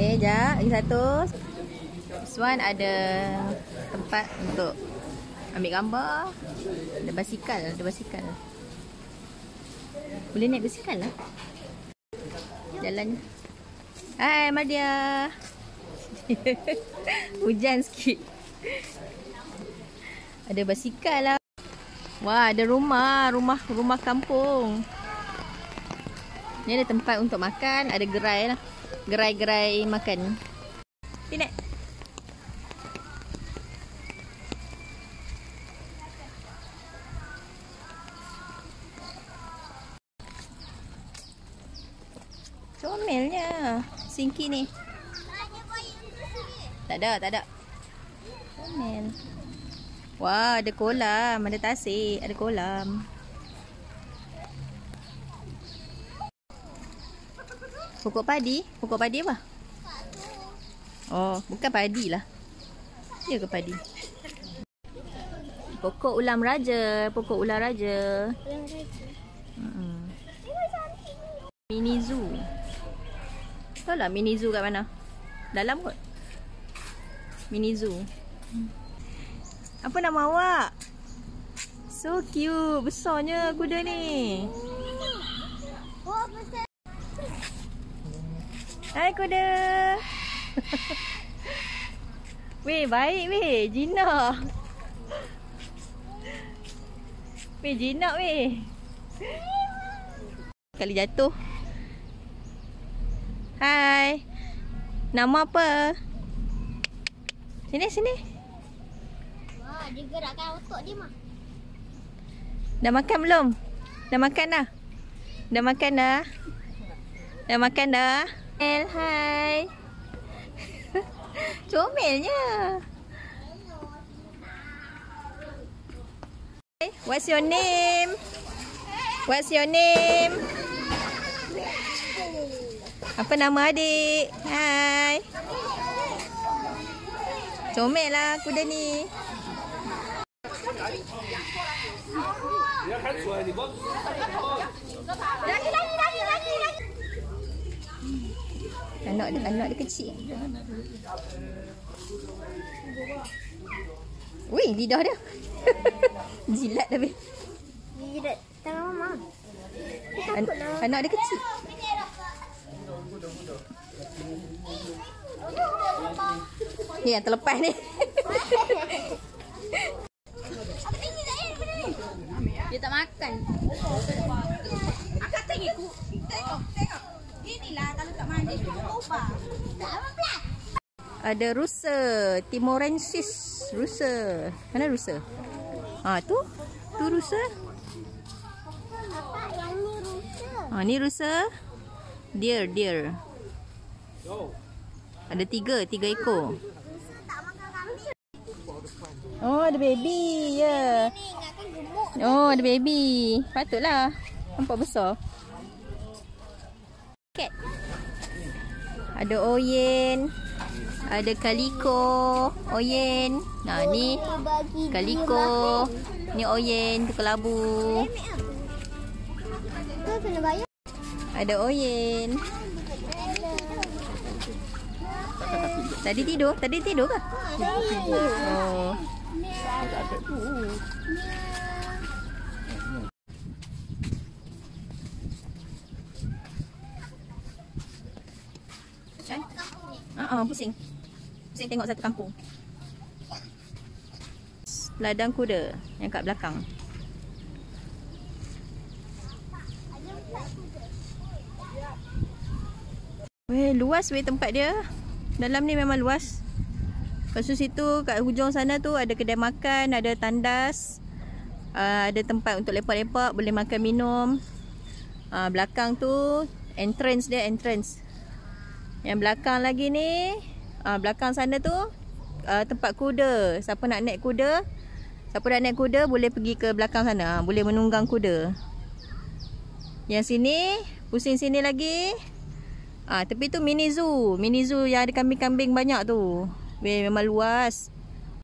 Okay, jap. Lagi satu. This one ada tempat untuk ambil gambar. Ada basikal. Boleh naik basikal lah. Jalan. Hai Mardia. Hujan sikit. Ada basikal lah. Wah, ada rumah kampung. Ni ada tempat untuk makan, ada gerai lah. Gerai makan. Sini. Comelnya. Singki ni. Tak ada. Comel. Wah, ada kolam, ada tasik, ada kolam. Pokok padi apa? Oh, bukan padi lah. Ya ke padi? Pokok ulam raja. Mini zoo. Tahu lah mini zoo kat mana? Dalam kot. Mini zoo. Apa nama awak? So cute. Besarnya kuda ni. Hai kuda. Weh, baik weh. Jinak. Weh, jinak weh. Kali jatuh. Hai. Nama apa? Sini. Wah, dia gerakkan otot dia mah. Dah makan belum? Dah makan dah? Hai. Comelnya. What's your name? Apa nama adik? Hai. Comel lah kuda ni. Lagi. Anak dia kecil. Wih, lidah dia. Jilat tapi. Jilat tangan mama. Anak dia kecil. Ni yang terlepas ni. Dia tak makan. Akak tengok. Inilah kalau tak mandi ubah. Ada rusa, Timorensis rusa. Mana rusa? Tu rusa. Apa yang ni rusa? Ni rusa. Deer. Ada tiga ekor. Rusa tak makan kambing. Oh, ada baby. Ya. Ni ingatkan gemuk. Oh, ada baby. Patutlah. Nampak besar. Cat. Ada oyen. Ada kaliko. Oyen. Nah, ni kaliko. Ni oyen. Tu kelabu. Tu kena bayar. Ada oyen. Tadi tidur ke? Oh. Pusing tengok satu kampung. Ladang kuda yang kat belakang. Weh, luas weh tempat dia. Dalam ni memang luas. Lepas tu situ kat hujung sana tu ada kedai makan, ada tandas, ada tempat untuk lepak-lepak, boleh makan minum. Belakang tu entrance dia. Yang belakang lagi ni, belakang sana tu tempat kuda. Siapa nak naik kuda boleh pergi ke belakang sana, boleh menunggang kuda. Yang sini, pusing sini lagi. Tepi tu mini zoo yang ada kambing-kambing banyak tu. Weh, memang luas.